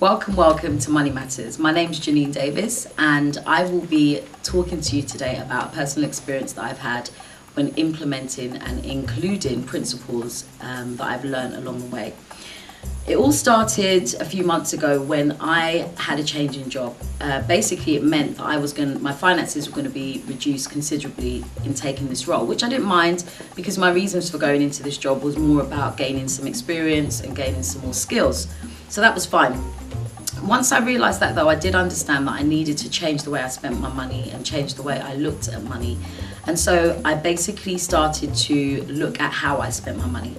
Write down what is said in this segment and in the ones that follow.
Welcome to Money Matters. My name's Janine Davis, and I will be talking to you today about a personal experience that I've had when implementing and including principles that I've learned along the way. It all started a few months ago when I had a change in job. Basically, it meant that my finances were going to be reduced considerably in taking this role, which I didn't mind because my reasons for going into this job was more about gaining some experience and gaining some more skills. So that was fine. Once I realised that, though, I did understand that I needed to change the way I spent my money and change the way I looked at money. And so I basically started to look at how I spent my money.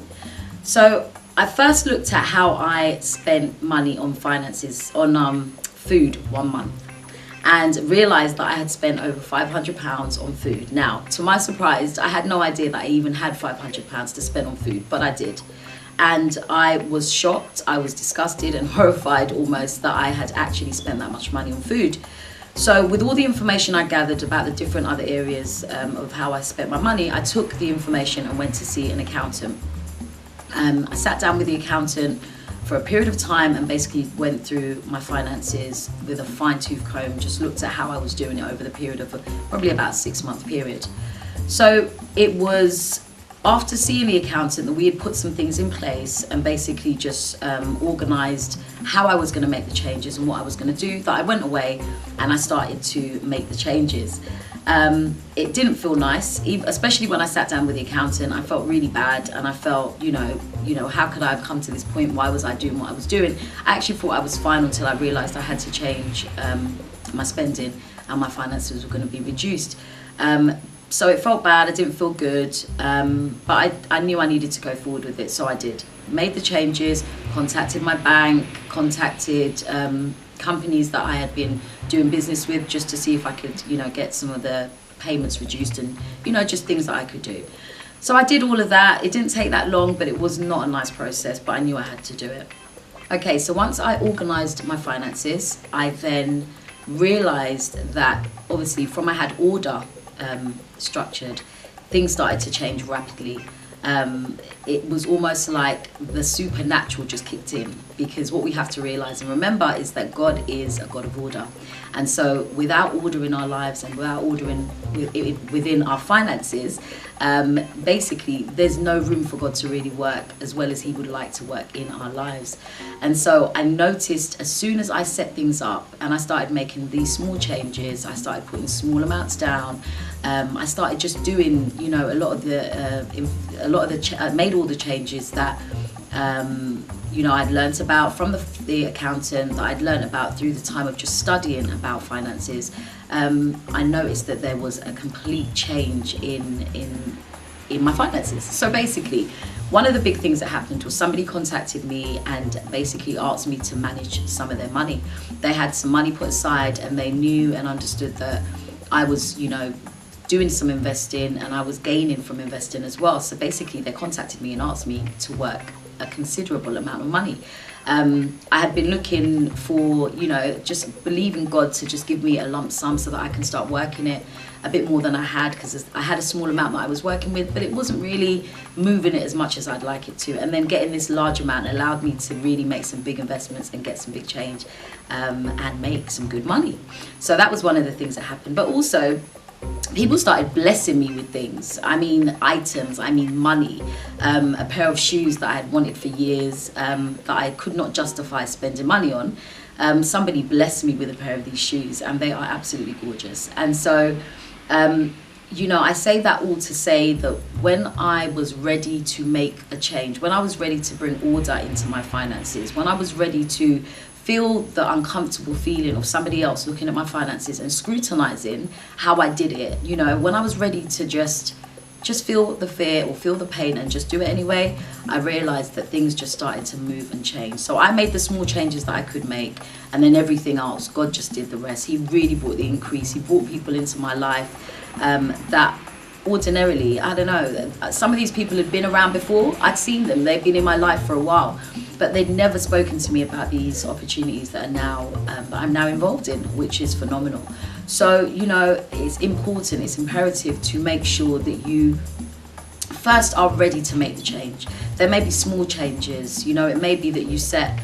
So I first looked at how I spent money on food 1 month, and realised that I had spent over £500 on food. Now, to my surprise, I had no idea that I even had £500 to spend on food, but I did. And I was shocked, I was disgusted and horrified almost that I had actually spent that much money on food. So with all the information I gathered about the different other areas of how I spent my money, I took the information and went to see an accountant. I sat down with the accountant for a period of time and basically went through my finances with a fine-tooth comb, just looked at how I was doing it over the period of probably about a 6-month period. So it was after seeing the accountant that we had put some things in place and basically just organised how I was going to make the changes and what I was going to do, that I went away and I started to make the changes. It didn't feel nice, especially when I sat down with the accountant. I felt really bad, and I felt, you know, how could I have come to this point? Why was I doing what I was doing? I actually thought I was fine until I realised I had to change my spending and my finances were going to be reduced. So it felt bad, I didn't feel good, but I knew I needed to go forward with it, so I did. Made the changes, contacted my bank, contacted companies that I had been doing business with just to see if I could, get some of the payments reduced and, just things that I could do. So I did all of that. It didn't take that long, but it was not a nice process, but I knew I had to do it. Okay, so once I organised my finances, I then realised that obviously from I had order structured, things started to change rapidly. It was almost like the supernatural just kicked in, because what we have to realize and remember is that God is a God of order. And so without order in our lives and without order within our finances, basically there's no room for God to really work as well as he would like to work in our lives. And so I noticed as soon as I set things up and I started making these small changes, I started putting small amounts down, I started just doing, I made all the changes that I'd learnt about from the accountant, that I'd learnt about through the time of just studying about finances. I noticed that there was a complete change in my finances. So basically, one of the big things that happened was somebody contacted me and basically asked me to manage some of their money. They had some money put aside and they knew and understood that I was, doing some investing and I was gaining from investing as well. So basically they contacted me and asked me to work a considerable amount of money. I had been looking for, just believing God to just give me a lump sum so that I can start working it a bit more than I had, because I had a small amount that I was working with, but it wasn't really moving it as much as I'd like it to. And then getting this large amount allowed me to really make some big investments and get some big change and make some good money. So that was one of the things that happened. But also, people started blessing me with things. I mean items, I mean money. A pair of shoes that I had wanted for years, that I could not justify spending money on. Somebody blessed me with a pair of these shoes and they are absolutely gorgeous. And so, I say that all to say that when I was ready to make a change, when I was ready to bring order into my finances, when I was ready to feel the uncomfortable feeling of somebody else looking at my finances and scrutinizing how I did it, when I was ready to just feel the fear or feel the pain and just do it anyway, I realized that things just started to move and change. So I made the small changes that I could make, and then everything else, God just did the rest. He really brought the increase. He brought people into my life that ordinarily, I don't know, some of these people had been around before. I'd seen them, they've been in my life for a while, but they'd never spoken to me about these opportunities that I'm now involved in, which is phenomenal. So, it's important, it's imperative to make sure that you first are ready to make the change. There may be small changes, it may be that you set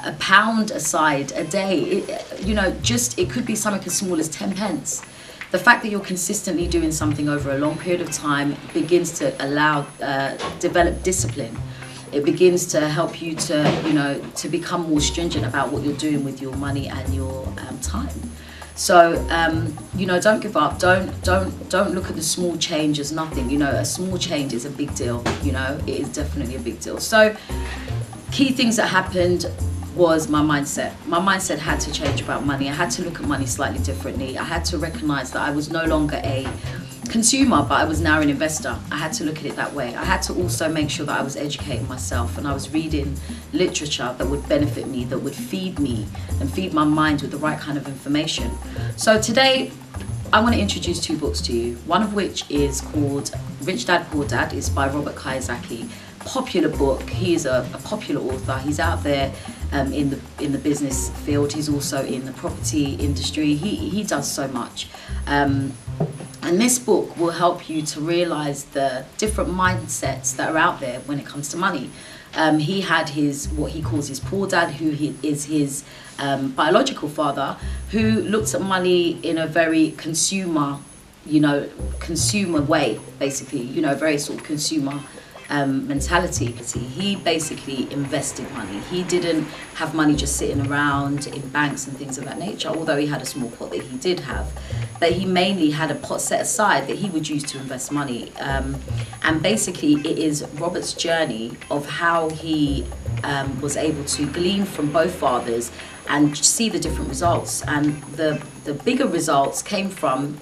a pound aside a day, it could be something as small as 10 pence. The fact that you're consistently doing something over a long period of time begins to develop discipline. It begins to help you to become more stringent about what you're doing with your money and your time. So, don't give up. Don't look at the small change as nothing. A small change is a big deal. It is definitely a big deal. So, key things that happened was my mindset. My mindset had to change about money. I had to look at money slightly differently. I had to recognize that I was no longer a consumer, but I was now an investor. I had to look at it that way. I had to also make sure that I was educating myself and I was reading literature that would benefit me, that would feed me and feed my mind with the right kind of information. So today, I want to introduce 2 books to you, one of which is called Rich Dad, Poor Dad. It's by Robert Kiyosaki. Popular book. He is a popular author. He's out there in the business field. He's also in the property industry. He does so much. And this book will help you to realize the different mindsets that are out there when it comes to money. He had what he calls his poor dad, who is his biological father, who looks at money in a very consumer way, basically, very sort of consumer mentality. He basically invested money. He didn't have money just sitting around in banks and things of that nature, although he had a small pot that he did have. But he mainly had a pot set aside that he would use to invest money. And basically it is Robert's journey of how he was able to glean from both fathers and see the different results. And the bigger results came from